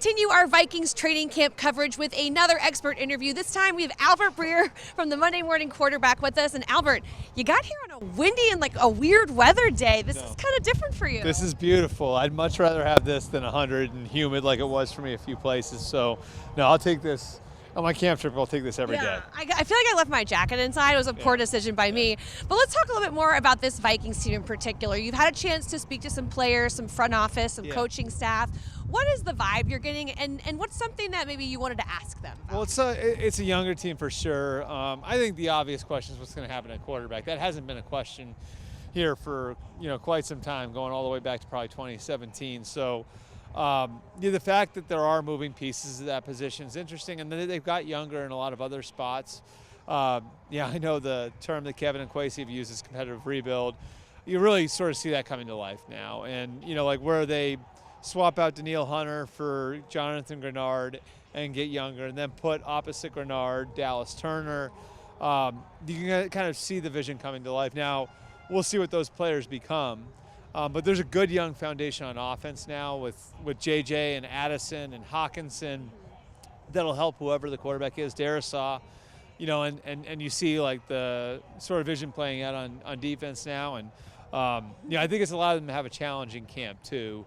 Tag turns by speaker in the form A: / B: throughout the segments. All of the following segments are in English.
A: continue our Vikings training camp coverage with another expert interview. This time we have Albert Breer from the Monday Morning Quarterback with us. And Albert, you got here on a windy and like a weird weather day. This is kind of different for you.
B: This is beautiful. I'd much rather have this than 100 and humid like it was for me a few places. So, no, I'll take this. On my camp trip, I'll take this every day.
A: I feel like I left my jacket inside. It was a poor decision by me. But let's talk a little bit more about this Vikings team in particular. You've had a chance to speak to some players, some front office, some coaching staff. What is the vibe you're getting, and what's something that maybe you wanted to ask them about?
B: Well, it's a younger team for sure. I think the obvious question is what's going to happen at quarterback. That hasn't been a question here for quite some time, going all the way back to probably 2017. So. The fact that there are moving pieces of that position is interesting, and then they've got younger in a lot of other spots. I know the term that Kevin and Kwesi have used is competitive rebuild. You really sort of see that coming to life now, and like where they swap out Daniil Hunter for Jonathan Grenard and get younger, and then put opposite Grenard Dallas Turner. You can kind of see the vision coming to life. Now we'll see what those players become. But there's a good young foundation on offense now with JJ and Addison and Hawkinson that'll help whoever the quarterback is. Darisaw, and you see like the sort of vision playing out on defense now. And, I think it's a lot of them have a challenging camp too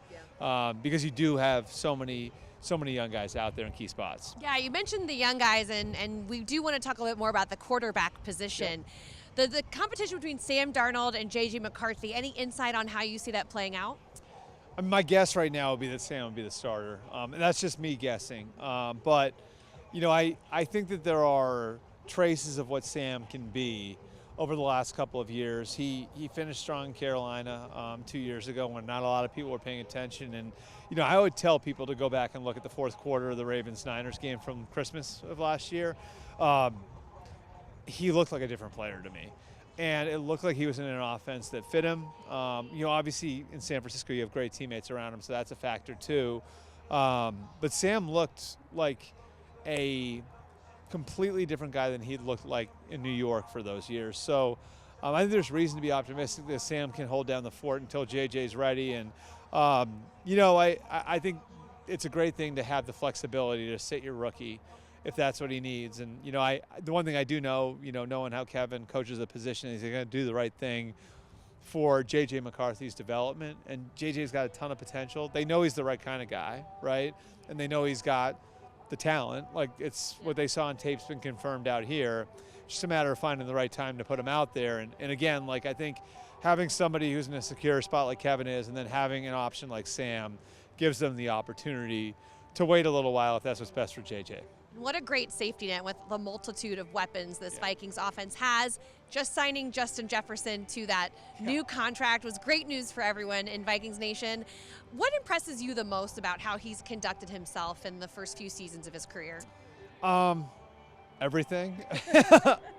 B: because you do have so many young guys out there in key spots.
A: Yeah, you mentioned the young guys, and we do want to talk a little bit more about the quarterback position. Yeah. The competition between Sam Darnold and J.J. McCarthy, any insight on how you see that playing out?
B: My guess right now would be that Sam would be the starter. And that's just me guessing. But, I think that there are traces of what Sam can be over the last couple of years. He finished strong in Carolina 2 years ago when not a lot of people were paying attention. And, I would tell people to go back and look at the fourth quarter of the Ravens-Niners game from Christmas of last year. He looked like a different player to me. And it looked like he was in an offense that fit him. Obviously in San Francisco you have great teammates around him, so that's a factor too. But Sam looked like a completely different guy than he'd looked like in New York for those years. So I think there's reason to be optimistic that Sam can hold down the fort until JJ's ready. And, I think it's a great thing to have the flexibility to sit your rookie if that's what he needs. And, the one thing I do know, knowing how Kevin coaches the position, is he's going to do the right thing for J.J. McCarthy's development. And J.J.'s got a ton of potential. They know he's the right kind of guy, right? And they know he's got the talent. Like, it's what they saw on tape's been confirmed out here. It's just a matter of finding the right time to put him out there. And again, like, I think having somebody who's in a secure spot like Kevin is, and then having an option like Sam gives them the opportunity to wait a little while if that's what's best for J.J.
A: What a great safety net with the multitude of weapons this Vikings offense has. Just signing Justin Jefferson to that new contract was great news for everyone in Vikings Nation. What impresses you the most about how he's conducted himself in the first few seasons of his career?
B: Everything.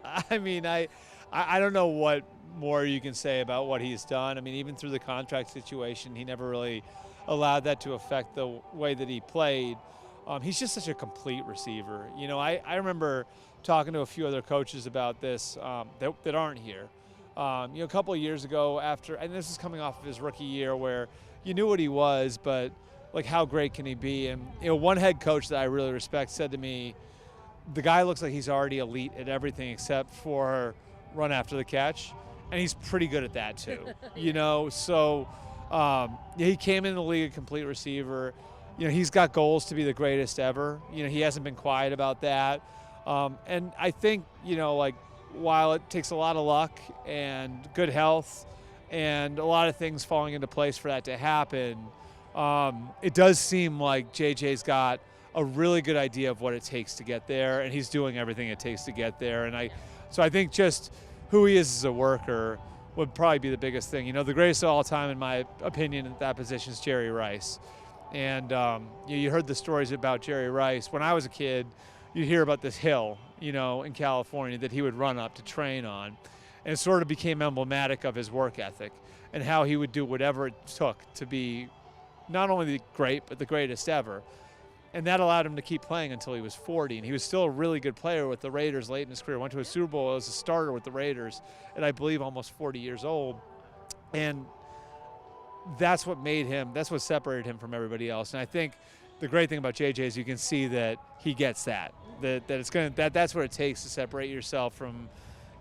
B: I mean, I don't know what more you can say about what he's done. I mean, even through the contract situation, he never really allowed that to affect the way that he played. He's just such a complete receiver. I remember talking to a few other coaches about this that aren't here. A couple of years ago and this is coming off of his rookie year where you knew what he was, but like how great can he be? And, one head coach that I really respect said to me, the guy looks like he's already elite at everything except for run after the catch. And he's pretty good at that too, So he came in the league a complete receiver. He's got goals to be the greatest ever. He hasn't been quiet about that. And I think, while it takes a lot of luck and good health and a lot of things falling into place for that to happen, it does seem like JJ's got a really good idea of what it takes to get there, and he's doing everything it takes to get there. And so I think just who he is as a worker would probably be the biggest thing. The greatest of all time, in my opinion, at that position is Jerry Rice. And you heard the stories about Jerry Rice. When I was a kid, you hear about this hill, in California that he would run up to train on. And it sort of became emblematic of his work ethic and how he would do whatever it took to be not only great, but the greatest ever. And that allowed him to keep playing until he was 40. And he was still a really good player with the Raiders late in his career. Went to a Super Bowl as a starter with the Raiders at, I believe, almost 40 years old. And that's what separated him from everybody else. And I think the great thing about JJ is you can see that he gets that's what it takes to separate yourself from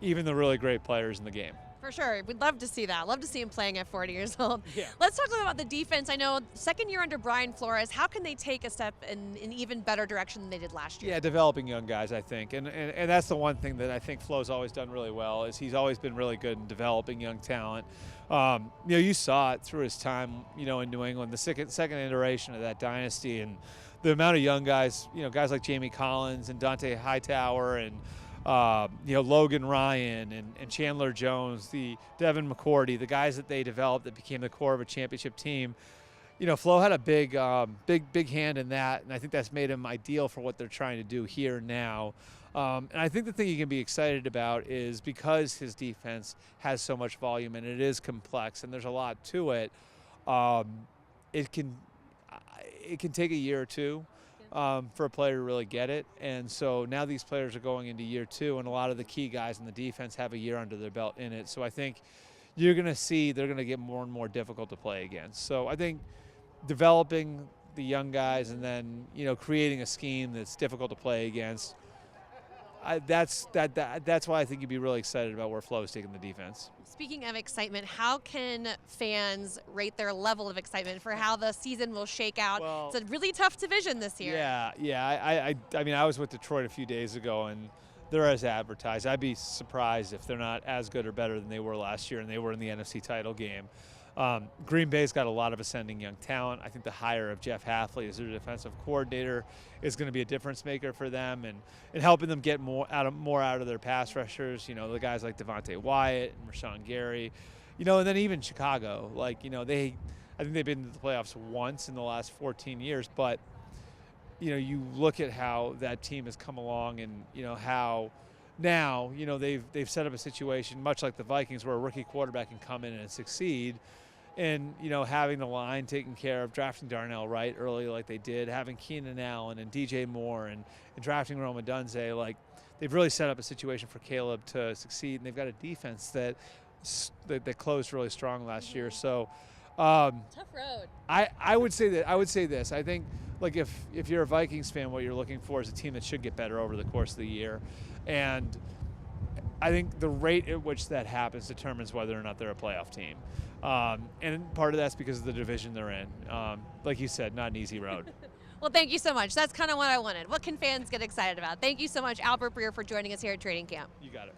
B: even the really great players in the game.
A: For sure. We'd love to see that. Love to see him playing at 40 years old.
B: Yeah.
A: Let's talk a little about the defense. I know second year under Brian Flores, how can they take a step in an even better direction than they did last year?
B: Yeah, developing young guys, I think. And that's the one thing that I think Flo's always done really well is he's always been really good in developing young talent. You saw it through his time, in New England, the second iteration of that dynasty, and the amount of young guys, guys like Jamie Collins and Dante Hightower and Logan Ryan and Chandler Jones, the Devin McCourty, the guys that they developed that became the core of a championship team. Flo had a big hand in that, and I think that's made him ideal for what they're trying to do here now. And I think the thing you can be excited about is because his defense has so much volume and it is complex and there's a lot to it, it can take a year or two for a player to really get it. And so now these players are going into year two, and a lot of the key guys in the defense have a year under their belt in it. So I think you're going to see they're going to get more and more difficult to play against. So I think developing the young guys and then, creating a scheme that's difficult to play against, that's why I think you'd be really excited about where Flo is taking the defense.
A: Speaking of excitement, how can fans rate their level of excitement for how the season will shake out?
B: Well,
A: it's a really tough division this year.
B: Yeah. I mean, I was with Detroit a few days ago, and they're as advertised. I'd be surprised if they're not as good or better than they were last year, and they were in the NFC title game. Green Bay's got a lot of ascending young talent. I think the hire of Jeff Hafley as their defensive coordinator is going to be a difference maker for them and helping them get more out of their pass rushers. The guys like Devontae Wyatt and Rashawn Gary, and then even Chicago. I think they've been to the playoffs once in the last 14 years, but you look at how that team has come along and how now they've set up a situation much like the Vikings where a rookie quarterback can come in and succeed. And, having the line taken care of, drafting Darnell Wright early like they did, having Keenan Allen and DJ Moore and drafting Rome Odunze, they've really set up a situation for Caleb to succeed. And they've got a defense that closed really strong last year. So
A: tough road.
B: I would say this. I think, if you're a Vikings fan, what you're looking for is a team that should get better over the course of the year. And I think the rate at which that happens determines whether or not they're a playoff team. And part of that's because of the division they're in. Like you said, not an easy road.
A: Well, thank you so much. That's kind of what I wanted. What can fans get excited about? Thank you so much, Albert Breer, for joining us here at Training Camp.
B: You got it.